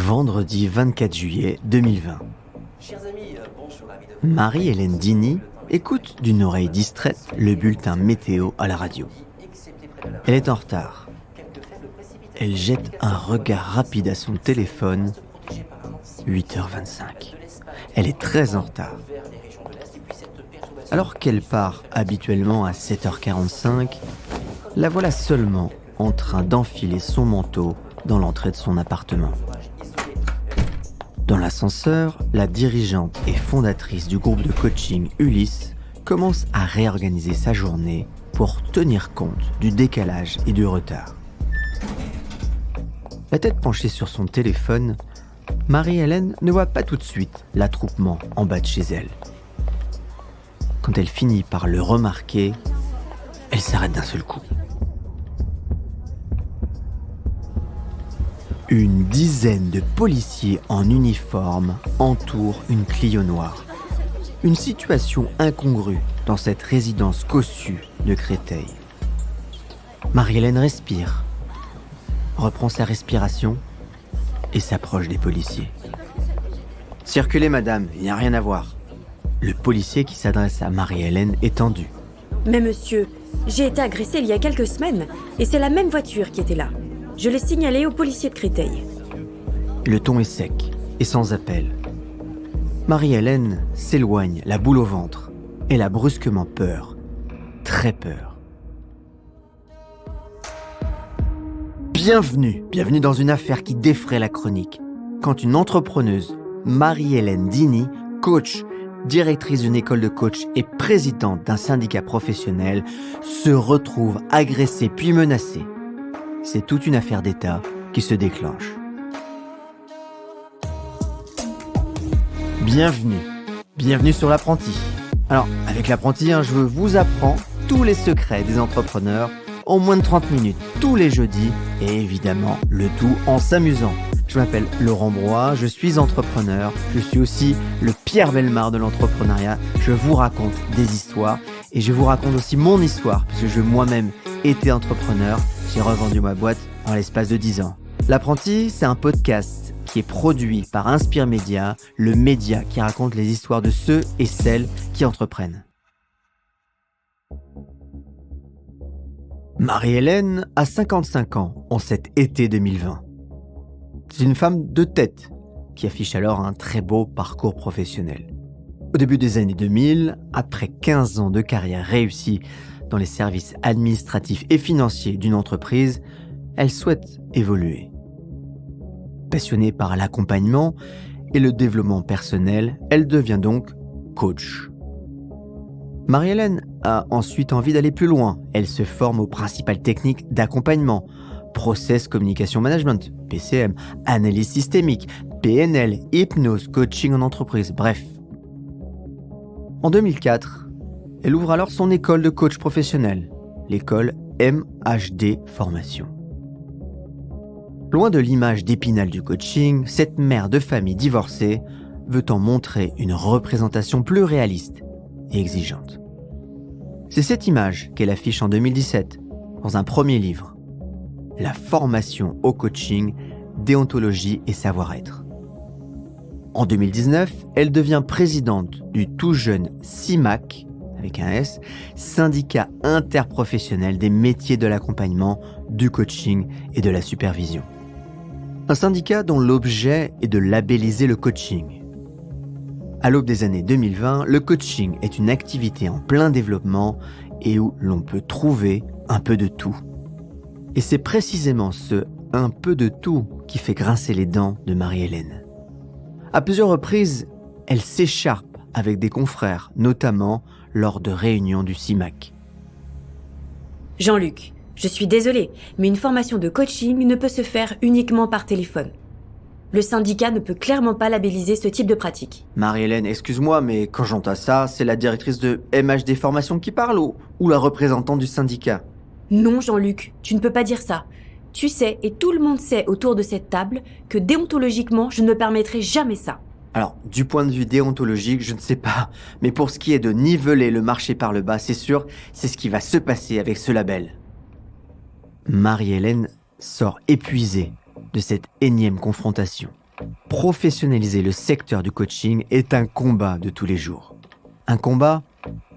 Vendredi 24 juillet 2020. Marie-Hélène Dini écoute d'une oreille distraite le bulletin météo à la radio. Elle est en retard. Elle jette un regard rapide à son téléphone. 8h25. Elle est très en retard. Alors qu'elle part habituellement à 7h45, la voilà seulement en train d'enfiler son manteau dans l'entrée de son appartement. Dans l'ascenseur, la dirigeante et fondatrice du groupe de coaching Ulysse commence à réorganiser sa journée pour tenir compte du décalage et du retard. La tête penchée sur son téléphone, Marie-Hélène ne voit pas tout de suite l'attroupement en bas de chez elle. Quand elle finit par le remarquer, elle s'arrête d'un seul coup. Une dizaine de policiers en uniforme entourent une Clio noire. Une situation incongrue dans cette résidence cossue de Créteil. Marie-Hélène respire, reprend sa respiration et s'approche des policiers. « Circulez, madame, il n'y a rien à voir. » Le policier qui s'adresse à Marie-Hélène est tendu. « Mais monsieur, j'ai été agressée il y a quelques semaines et c'est la même voiture qui était là. Je l'ai signalé aux policiers de Créteil. » Le ton est sec et sans appel. Marie-Hélène s'éloigne, la boule au ventre. Elle a brusquement peur. Très peur. Bienvenue dans une affaire qui défraie la chronique. Quand une entrepreneuse, Marie-Hélène Dini, coach, directrice d'une école de coach et présidente d'un syndicat professionnel, se retrouve agressée puis menacée. C'est toute une affaire d'État qui se déclenche. Bienvenue sur l'apprenti. Alors, avec l'apprenti, je vous apprends tous les secrets des entrepreneurs en moins de 30 minutes, tous les jeudis, et évidemment, le tout en s'amusant. Je m'appelle Laurent Broye, je suis entrepreneur, je suis aussi le Pierre Bellemare de l'entrepreneuriat. Je vous raconte des histoires et je vous raconte aussi mon histoire, puisque je moi-même étais entrepreneur. J'ai revendu ma boîte en l'espace de 10 ans. L'apprenti, c'est un podcast qui est produit par Inspire Média, le média qui raconte les histoires de ceux et celles qui entreprennent. Marie-Hélène a 55 ans en cet été 2020. C'est une femme de tête qui affiche alors un très beau parcours professionnel. Au début des années 2000, après 15 ans de carrière réussie dans les services administratifs et financiers d'une entreprise, elle souhaite évoluer. Passionnée par l'accompagnement et le développement personnel, elle devient donc coach. Marie-Hélène a ensuite envie d'aller plus loin. Elle se forme aux principales techniques d'accompagnement, Process Communication Management, PCM, analyse systémique, PNL, hypnose, coaching en entreprise, bref. En 2004, elle ouvre alors son école de coach professionnel, l'école MHD Formation. Loin de l'image d'Épinal du coaching, cette mère de famille divorcée veut en montrer une représentation plus réaliste et exigeante. C'est cette image qu'elle affiche en 2017 dans un premier livre, La formation au coaching, déontologie et savoir-être. En 2019, elle devient présidente du tout jeune SIMAC, avec un S, syndicat interprofessionnel des métiers de l'accompagnement, du coaching et de la supervision. Un syndicat dont l'objet est de labelliser le coaching. À l'aube des années 2020, le coaching est une activité en plein développement et où l'on peut trouver un peu de tout. Et c'est précisément ce « un peu de tout » qui fait grincer les dents de Marie-Hélène. À plusieurs reprises, elle s'écharpe avec des confrères, notamment lors de réunions du SIMAC. Jean-Luc, je suis désolée, mais une formation de coaching ne peut se faire uniquement par téléphone. Le syndicat ne peut clairement pas labelliser ce type de pratique. Marie-Hélène, excuse-moi, mais quand j'entends ça, c'est la directrice de MHD Formation qui parle ou la représentante du syndicat? Non, Jean-Luc, tu ne peux pas dire ça. Tu sais, et tout le monde sait autour de cette table, que déontologiquement, je ne me permettrai jamais ça. Alors, du point de vue déontologique, je ne sais pas, mais pour ce qui est de niveler le marché par le bas, c'est sûr, c'est ce qui va se passer avec ce label. Marie-Hélène sort épuisée de cette énième confrontation. Professionnaliser le secteur du coaching est un combat de tous les jours. Un combat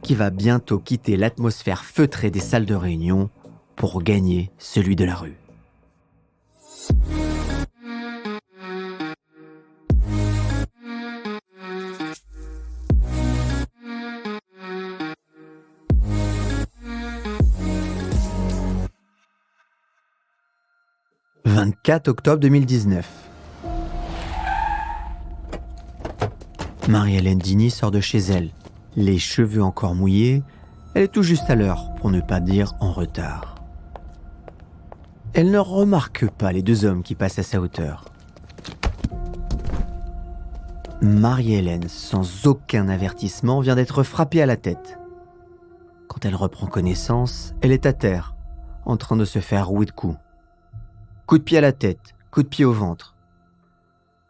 qui va bientôt quitter l'atmosphère feutrée des salles de réunion pour gagner celui de la rue. « 24 octobre 2019. Marie-Hélène Dini sort de chez elle. Les cheveux encore mouillés, elle est tout juste à l'heure, pour ne pas dire en retard. Elle ne remarque pas les deux hommes qui passent à sa hauteur. Marie-Hélène, sans aucun avertissement, vient d'être frappée à la tête. Quand elle reprend connaissance, elle est à terre, en train de se faire rouer de coups. Coup de pied à la tête, coup de pied au ventre.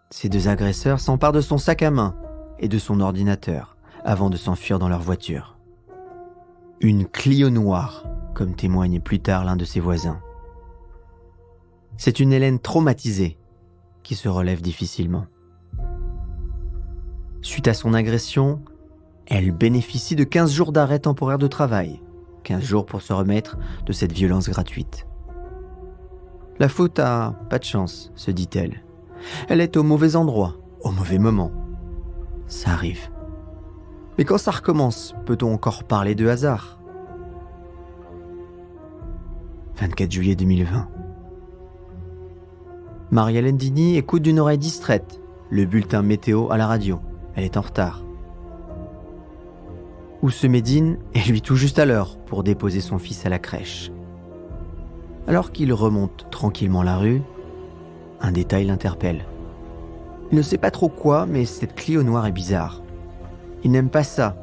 Ces deux agresseurs s'emparent de son sac à main et de son ordinateur avant de s'enfuir dans leur voiture. Une Clio noire, comme témoigne plus tard l'un de ses voisins. C'est une Hélène traumatisée qui se relève difficilement. Suite à son agression, elle bénéficie de 15 jours d'arrêt temporaire de travail. 15 jours pour se remettre de cette violence gratuite. La faute a pas de chance, se dit-elle. Elle est au mauvais endroit, au mauvais moment. Ça arrive. Mais quand ça recommence, peut-on encore parler de hasard ? 24 juillet 2020. Marie-Hélène Dini écoute d'une oreille distraite le bulletin météo à la radio. Elle est en retard. Ousse Medine est lui tout juste à l'heure pour déposer son fils à la crèche. Alors qu'il remonte tranquillement la rue, un détail l'interpelle. Il ne sait pas trop quoi, mais cette Clio noire est bizarre. Il n'aime pas ça.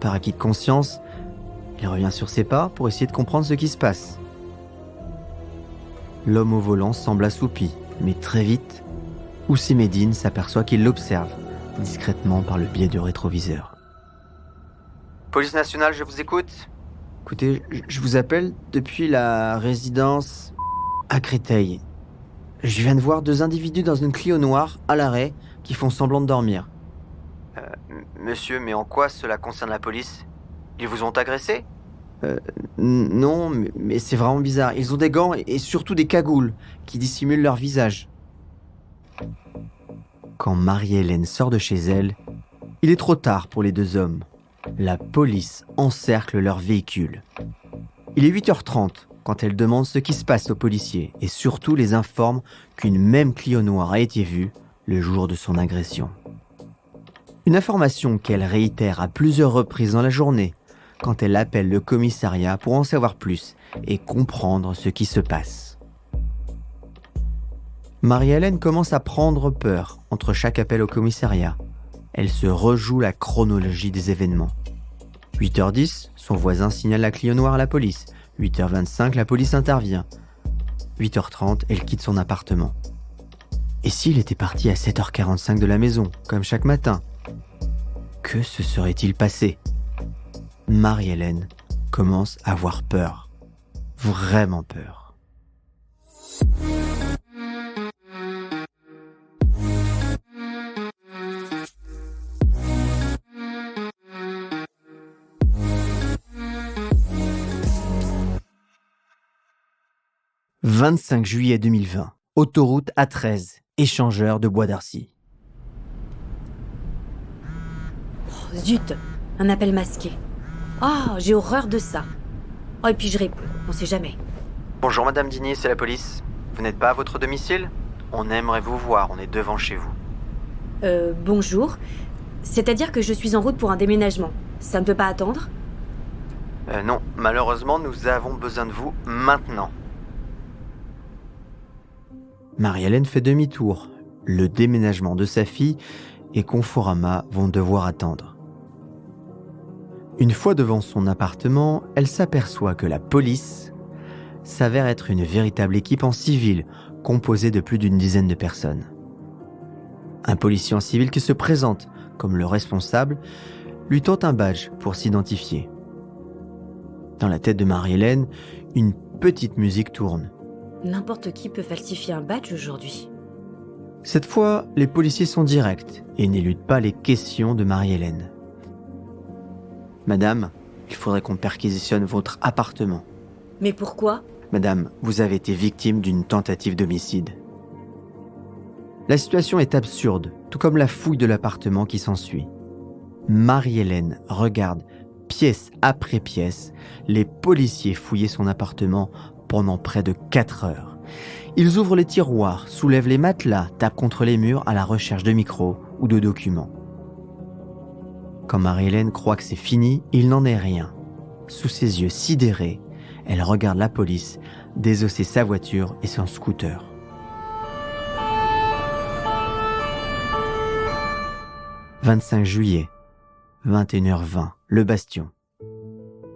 Par acquis de conscience, il revient sur ses pas pour essayer de comprendre ce qui se passe. L'homme au volant semble assoupi, mais très vite, Ousse Medine s'aperçoit qu'il l'observe, discrètement par le biais du rétroviseur. Police nationale, je vous écoute. Écoutez, je vous appelle depuis la résidence à Créteil. Je viens de voir deux individus dans une Clio noire, à l'arrêt, qui font semblant de dormir. Monsieur, mais en quoi cela concerne la police ? Ils vous ont agressé ? Non, mais c'est vraiment bizarre. Ils ont des gants et surtout des cagoules qui dissimulent leur visage. Quand Marie-Hélène sort de chez elle, il est trop tard pour les deux hommes. La police encercle leur véhicule. Il est 8h30 quand elle demande ce qui se passe aux policiers et surtout les informe qu'une même Clio noire a été vue le jour de son agression. Une information qu'elle réitère à plusieurs reprises dans la journée quand elle appelle le commissariat pour en savoir plus et comprendre ce qui se passe. Marie-Hélène commence à prendre peur entre chaque appel au commissariat. Elle se rejoue la chronologie des événements. 8h10, son voisin signale la Clio noire à la police. 8h25, la police intervient. 8h30, elle quitte son appartement. Et s'il était parti à 7h45 de la maison, comme chaque matin ? Que se serait-il passé ? Marie-Hélène commence à avoir peur. Vraiment peur. « 25 juillet 2020, autoroute A13, échangeur de Bois d'Arcy. » Oh, zut, un appel masqué. Ah, j'ai horreur de ça. Oh, et puis je réponds, on sait jamais. Bonjour Madame Dini, c'est la police. Vous n'êtes pas à votre domicile ? On aimerait vous voir, on est devant chez vous. Bonjour. C'est-à-dire que je suis en route pour un déménagement. Ça ne peut pas attendre ? Non, malheureusement, nous avons besoin de vous maintenant. Marie-Hélène fait demi-tour. Le déménagement de sa fille et Conforama vont devoir attendre. Une fois devant son appartement, elle s'aperçoit que la police s'avère être une véritable équipe en civil, composée de plus d'une dizaine de personnes. Un policier en civil qui se présente comme le responsable lui tend un badge pour s'identifier. Dans la tête de Marie-Hélène, une petite musique tourne. N'importe qui peut falsifier un badge aujourd'hui. Cette fois, les policiers sont directs et n'éludent pas les questions de Marie-Hélène. « Madame, il faudrait qu'on perquisitionne votre appartement. » Mais pourquoi ? Madame, vous avez été victime d'une tentative d'homicide. La situation est absurde, tout comme la fouille de l'appartement qui s'ensuit. Marie-Hélène regarde pièce après pièce les policiers fouiller son appartement pendant près de 4 heures. Ils ouvrent les tiroirs, soulèvent les matelas, tapent contre les murs à la recherche de micros ou de documents. Quand Marie-Hélène croit que c'est fini, il n'en est rien. Sous ses yeux sidérés, elle regarde la police désosser sa voiture et son scooter. « 25 juillet, 21h20, Le Bastion.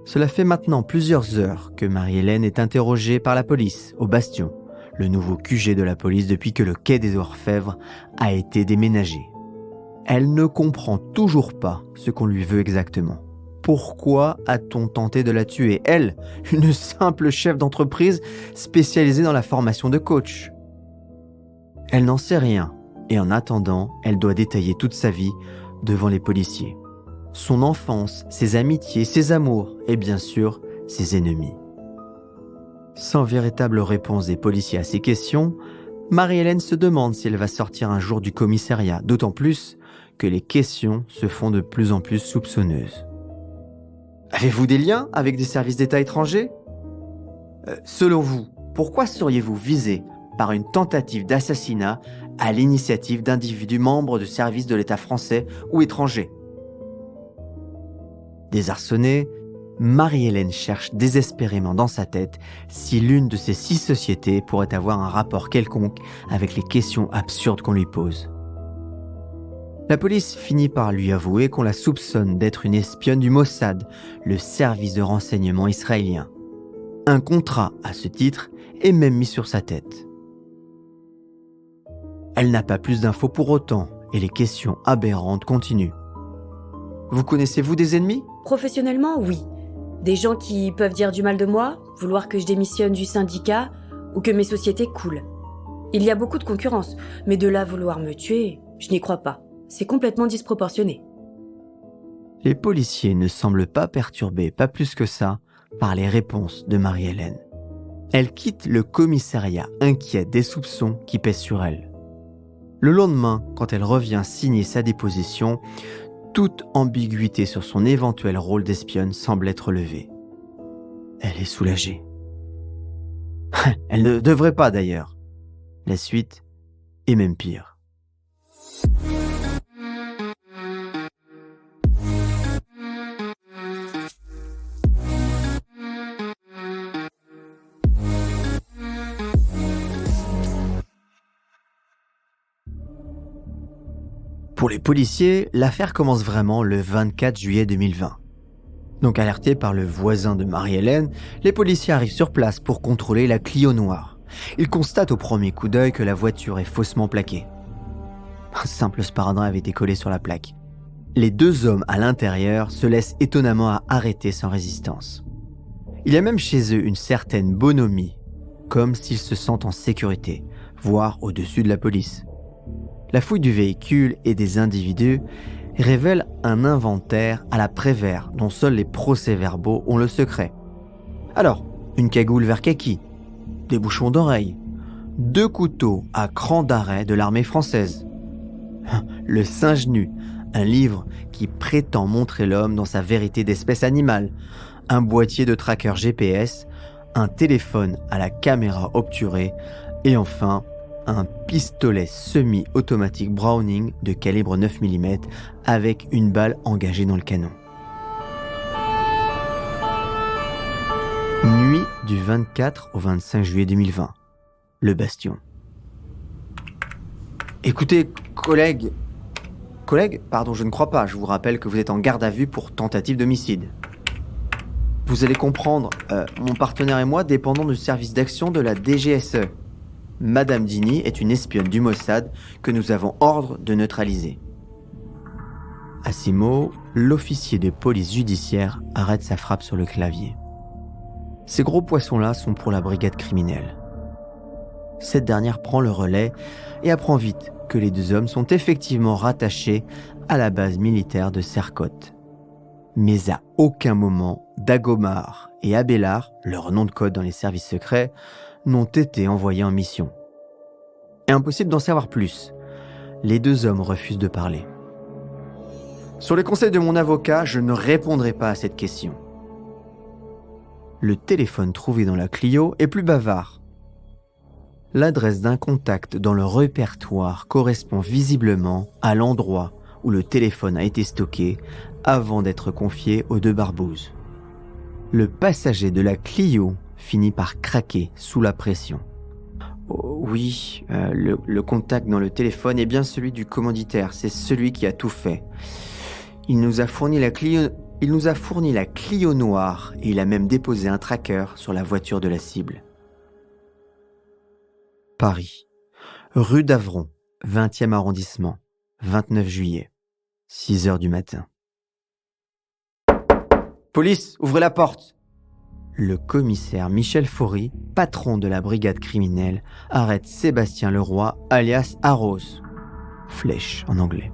Cela fait maintenant plusieurs heures que Marie-Hélène est interrogée par la police au Bastion, le nouveau QG de la police depuis que le quai des Orfèvres a été déménagé. Elle ne comprend toujours pas ce qu'on lui veut exactement. Pourquoi a-t-on tenté de la tuer, elle, une simple chef d'entreprise spécialisée dans la formation de coach? Elle n'en sait rien, et en attendant, elle doit détailler toute sa vie devant les policiers. Son enfance, ses amitiés, ses amours, et bien sûr, ses ennemis. Sans véritable réponse des policiers à ces questions, Marie-Hélène se demande si elle va sortir un jour du commissariat, d'autant plus que les questions se font de plus en plus soupçonneuses. Avez-vous des liens avec des services d'État étrangers ? Selon vous, pourquoi seriez-vous visé par une tentative d'assassinat à l'initiative d'individus membres de services de l'État français ou étrangers ? Désarçonnée, Marie-Hélène cherche désespérément dans sa tête si l'une de ces 6 sociétés pourrait avoir un rapport quelconque avec les questions absurdes qu'on lui pose. La police finit par lui avouer qu'on la soupçonne d'être une espionne du Mossad, le service de renseignement israélien. Un contrat, à ce titre, est même mis sur sa tête. Elle n'a pas plus d'infos pour autant, et les questions aberrantes continuent. Vous connaissez-vous des ennemis ? Professionnellement, oui. Des gens qui peuvent dire du mal de moi, vouloir que je démissionne du syndicat ou que mes sociétés coulent. Il y a beaucoup de concurrence, mais de là à vouloir me tuer, je n'y crois pas. C'est complètement disproportionné. Les policiers ne semblent pas perturbés, pas plus que ça, par les réponses de Marie-Hélène. Elle quitte le commissariat inquiète des soupçons qui pèsent sur elle. Le lendemain, quand elle revient signer sa déposition, toute ambiguïté sur son éventuel rôle d'espionne semble être levée. Elle est soulagée. Elle ne devrait pas d'ailleurs. La suite est même pire. Pour les policiers, l'affaire commence vraiment le 24 juillet 2020. Donc alertés par le voisin de Marie-Hélène, les policiers arrivent sur place pour contrôler la Clio noire. Ils constatent au premier coup d'œil que la voiture est faussement plaquée. Un simple sparadrap avait été collé sur la plaque. Les 2 hommes à l'intérieur se laissent étonnamment arrêter sans résistance. Il y a même chez eux une certaine bonhomie, comme s'ils se sentent en sécurité, voire au-dessus de la police. La fouille du véhicule et des individus révèle un inventaire à la Prévert dont seuls les procès-verbaux ont le secret. Alors, une cagoule vert kaki, des bouchons d'oreilles, 2 couteaux à cran d'arrêt de l'armée française. Le singe nu, un livre qui prétend montrer l'homme dans sa vérité d'espèce animale, un boîtier de tracker GPS, un téléphone à la caméra obturée et enfin un pistolet semi-automatique Browning de calibre 9 mm avec une balle engagée dans le canon. Nuit du 24 au 25 juillet 2020. Le Bastion. Écoutez, collègue, pardon, je ne crois pas. Je vous rappelle que vous êtes en garde à vue pour tentative d'homicide. Vous allez comprendre, mon partenaire et moi dépendons du service d'action de la DGSE. Madame Dini est une espionne du Mossad que nous avons ordre de neutraliser. À ces mots, l'officier de police judiciaire arrête sa frappe sur le clavier. Ces gros poissons-là sont pour la brigade criminelle. Cette dernière prend le relais et apprend vite que les deux hommes sont effectivement rattachés à la base militaire de Sercotte. Mais à aucun moment, Dagomar et Abélard, leurs noms de code dans les services secrets, n'ont été envoyés en mission. Et impossible d'en savoir plus. Les deux hommes refusent de parler. Sur les conseils de mon avocat, je ne répondrai pas à cette question. Le téléphone trouvé dans la Clio est plus bavard. L'adresse d'un contact dans le répertoire correspond visiblement à l'endroit où le téléphone a été stocké avant d'être confié aux deux barbouzes. Le passager de la Clio finit par craquer sous la pression. Oh, oui, le contact dans le téléphone est bien celui du commanditaire, c'est celui qui a tout fait. Il nous a fourni la Clio noire et il a même déposé un tracker sur la voiture de la cible. Paris, rue d'Avron, 20e arrondissement, 29 juillet, 6h du matin. Police, ouvrez la porte! Le commissaire Michel Faury, patron de la brigade criminelle, arrête Sébastien Leroy, alias Arros, flèche en anglais.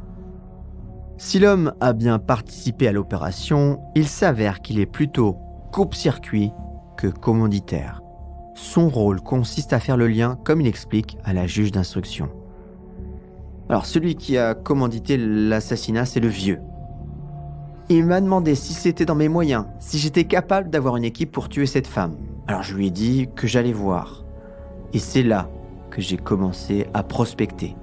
Si l'homme a bien participé à l'opération, il s'avère qu'il est plutôt coupe-circuit que commanditaire. Son rôle consiste à faire le lien, comme il explique à la juge d'instruction. Alors celui qui a commandité l'assassinat, c'est le vieux. Il m'a demandé si c'était dans mes moyens, si j'étais capable d'avoir une équipe pour tuer cette femme. Alors je lui ai dit que j'allais voir. Et c'est là que j'ai commencé à prospecter.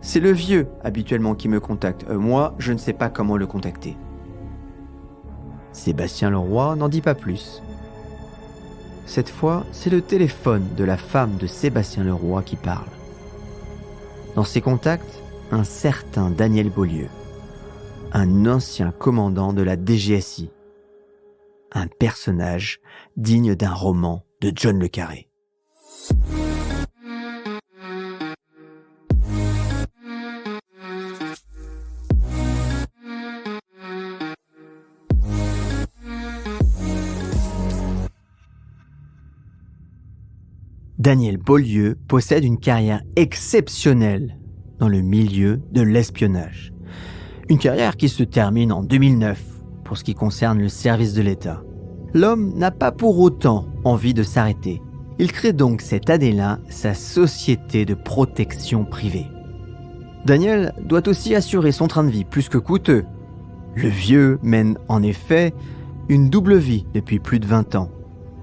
C'est le vieux, habituellement, qui me contacte. Moi, je ne sais pas comment le contacter. Sébastien Leroy n'en dit pas plus. Cette fois, c'est le téléphone de la femme de Sébastien Leroy qui parle. Dans ses contacts, un certain Daniel Beaulieu, un ancien commandant de la DGSI, un personnage digne d'un roman de John le Carré. Daniel Beaulieu possède une carrière exceptionnelle dans le milieu de l'espionnage. Une carrière qui se termine en 2009 pour ce qui concerne le service de l'État. L'homme n'a pas pour autant envie de s'arrêter. Il crée donc cette année-là sa société de protection privée. Daniel doit aussi assurer son train de vie plus que coûteux. Le vieux mène en effet une double vie depuis plus de 20 ans.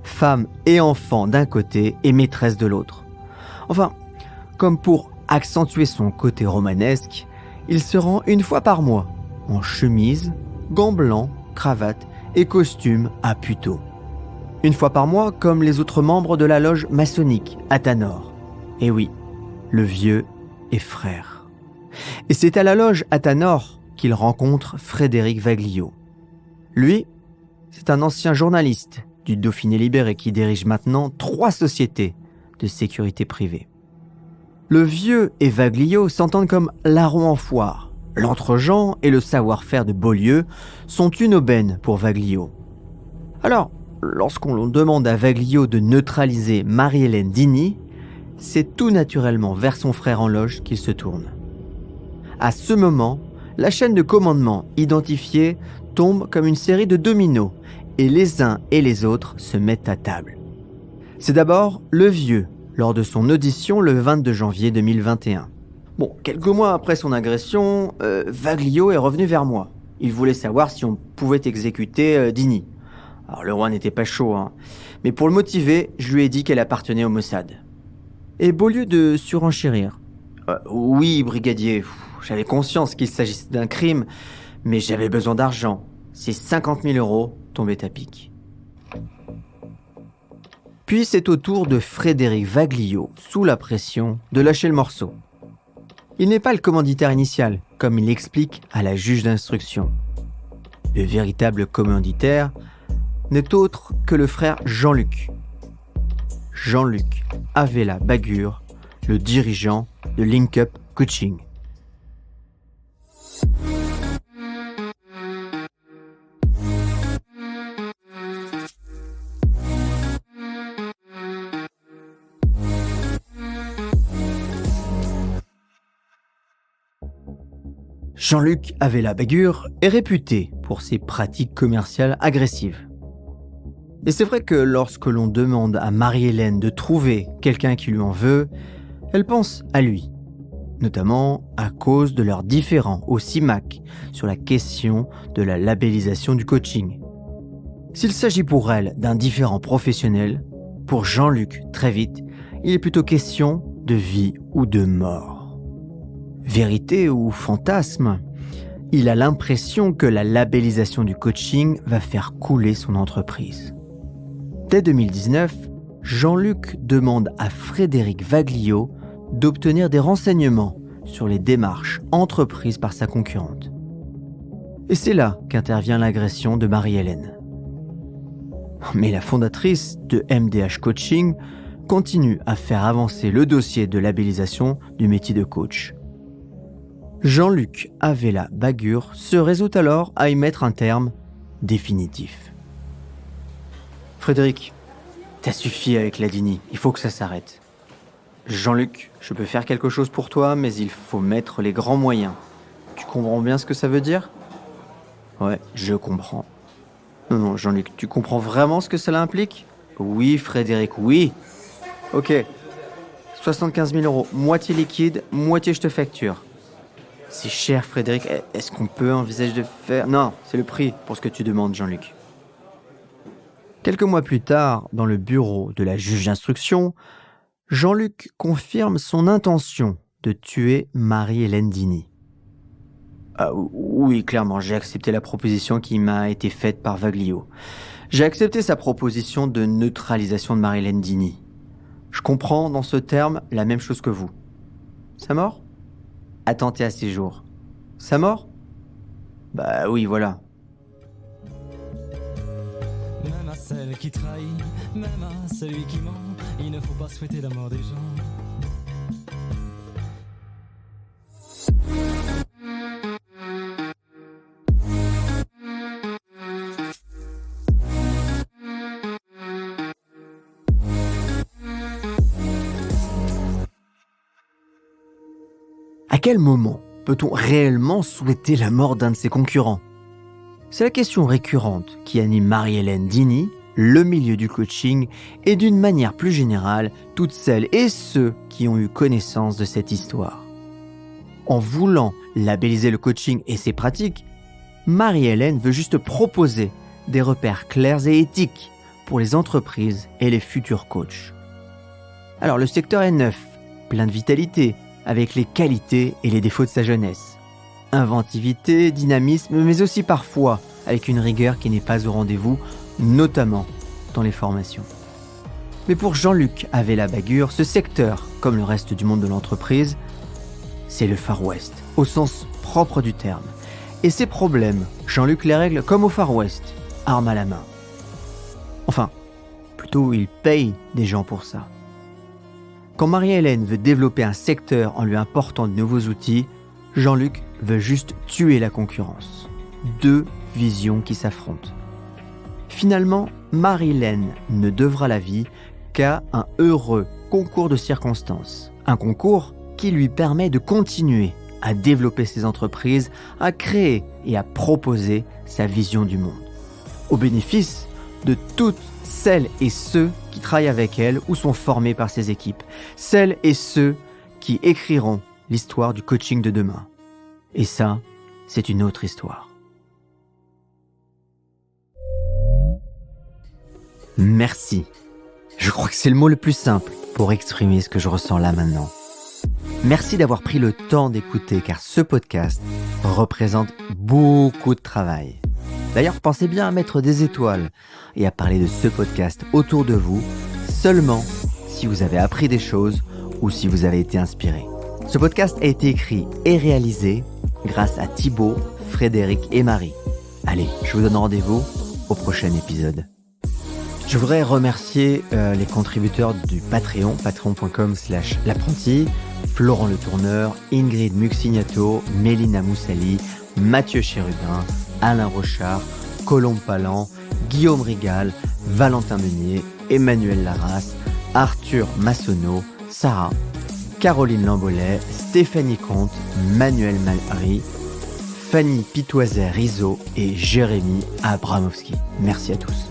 Femme et enfant d'un côté et maîtresse de l'autre. Enfin, comme pour accentuer son côté romanesque, il se rend une fois par mois, en chemise, gants blancs, cravate et costume à puteaux. Une fois par mois, comme les autres membres de la loge maçonnique, Athanor. Et oui, le vieux est frère. Et c'est à la loge Athanor qu'il rencontre Frédéric Vaglio. Lui, c'est un ancien journaliste du Dauphiné libéré qui dirige maintenant 3 sociétés de sécurité privée. Le vieux et Vaglio s'entendent comme larrons en foire. L'entre-gens et le savoir-faire de Beaulieu sont une aubaine pour Vaglio. Alors, lorsqu'on demande à Vaglio de neutraliser Marie-Hélène Dini, c'est tout naturellement vers son frère en loge qu'il se tourne. À ce moment, la chaîne de commandement identifiée tombe comme une série de dominos et les uns et les autres se mettent à table. C'est d'abord le vieux, lors de son audition le 22 janvier 2021. Bon, quelques mois après son agression, Vaglio est revenu vers moi. Il voulait savoir si on pouvait exécuter Dini. Alors le roi n'était pas chaud, mais pour le motiver, je lui ai dit qu'elle appartenait au Mossad. Et Beaulieu de surenchérir. Oui, brigadier, j'avais conscience qu'il s'agissait d'un crime, mais j'avais besoin d'argent. Ces 50 000 € tombaient à pic. Puis c'est au tour de Frédéric Vaglio, sous la pression, de lâcher le morceau. Il n'est pas le commanditaire initial, comme il l'explique à la juge d'instruction. Le véritable commanditaire n'est autre que le frère Jean-Luc. Jean-Luc Avella Bagur, le dirigeant de Link Up Coaching. Jean-Luc Avella-Bagur est réputé pour ses pratiques commerciales agressives. Et c'est vrai que lorsque l'on demande à Marie-Hélène de trouver quelqu'un qui lui en veut, elle pense à lui, notamment à cause de leurs différends au CIMAC sur la question de la labellisation du coaching. S'il s'agit pour elle d'un différend professionnel, pour Jean-Luc, très vite, il est plutôt question de vie ou de mort. Vérité ou fantasme, il a l'impression que la labellisation du coaching va faire couler son entreprise. Dès 2019, Jean-Luc demande à Frédéric Vaglio d'obtenir des renseignements sur les démarches entreprises par sa concurrente. Et c'est là qu'intervient l'agression de Marie-Hélène. Mais la fondatrice de MDH Coaching continue à faire avancer le dossier de labellisation du métier de coach. Jean-Luc Avella-Bagur se résout alors à y mettre un terme définitif. Frédéric, t'as suffi avec Ladini, il faut que ça s'arrête. Jean-Luc, je peux faire quelque chose pour toi, mais il faut mettre les grands moyens. Tu comprends bien ce que ça veut dire ? Ouais, je comprends. Non, Jean-Luc, tu comprends vraiment ce que cela implique ? Oui, Frédéric, oui. Ok, 75 000 €, moitié liquide, moitié je te facture. C'est cher, Frédéric, est-ce qu'on peut envisager de faire... Non, c'est le prix pour ce que tu demandes, Jean-Luc. Quelques mois plus tard, dans le bureau de la juge d'instruction, Jean-Luc confirme son intention de tuer Marie-Hélène Dini. Ah, oui, clairement, j'ai accepté la proposition qui m'a été faite par Vaglio. J'ai accepté sa proposition de neutralisation de Marie-Hélène Dini. Je comprends dans ce terme la même chose que vous. Sa mort ? Attenté à séjour. Sa mort ? Bah oui, voilà. Même à celle qui trahit, même à celui qui ment, il ne faut pas souhaiter la mort des gens. À quel moment peut-on réellement souhaiter la mort d'un de ses concurrents ? C'est la question récurrente qui anime Marie-Hélène Dini, le milieu du coaching et d'une manière plus générale, toutes celles et ceux qui ont eu connaissance de cette histoire. En voulant labelliser le coaching et ses pratiques, Marie-Hélène veut juste proposer des repères clairs et éthiques pour les entreprises et les futurs coachs. Alors le secteur est neuf, plein de vitalité, avec les qualités et les défauts de sa jeunesse. Inventivité, dynamisme, mais aussi parfois avec une rigueur qui n'est pas au rendez-vous, notamment dans les formations. Mais pour Jean-Luc Avella-Bagur, ce secteur, comme le reste du monde de l'entreprise, c'est le Far West, au sens propre du terme. Et ces problèmes, Jean-Luc les règle comme au Far West, arme à la main. Enfin, plutôt il paye des gens pour ça. Quand Marie-Hélène veut développer un secteur en lui apportant de nouveaux outils, Jean-Luc veut juste tuer la concurrence. Deux visions qui s'affrontent. Finalement, Marie-Hélène ne devra la vie qu'à un heureux concours de circonstances. Un concours qui lui permet de continuer à développer ses entreprises, à créer et à proposer sa vision du monde. Au bénéfice de toutes celles et ceux qui travaillent avec elle ou sont formés par ses équipes. Celles et ceux qui écriront l'histoire du coaching de demain. Et ça, c'est une autre histoire. Merci. Je crois que c'est le mot le plus simple pour exprimer ce que je ressens là maintenant. Merci d'avoir pris le temps d'écouter car ce podcast représente beaucoup de travail. D'ailleurs, pensez bien à mettre des étoiles et à parler de ce podcast autour de vous seulement si vous avez appris des choses ou si vous avez été inspiré. Ce podcast a été écrit et réalisé grâce à Thibaut, Frédéric et Marie. Allez, je vous donne rendez-vous au prochain épisode. Je voudrais remercier les contributeurs du Patreon, patreon.com/l'apprenti, Florent Le Tourneur, Ingrid Muxignato, Mélina Moussali, Mathieu Chérubin, Alain Rochard, Colombe Palan, Guillaume Rigal, Valentin Meunier, Emmanuel Larras, Arthur Massonneau, Sarah, Caroline Lambolet, Stéphanie Comte, Manuel Malry, Fanny Pitoiset-Rizzo et Jérémy Abramovski. Merci à tous.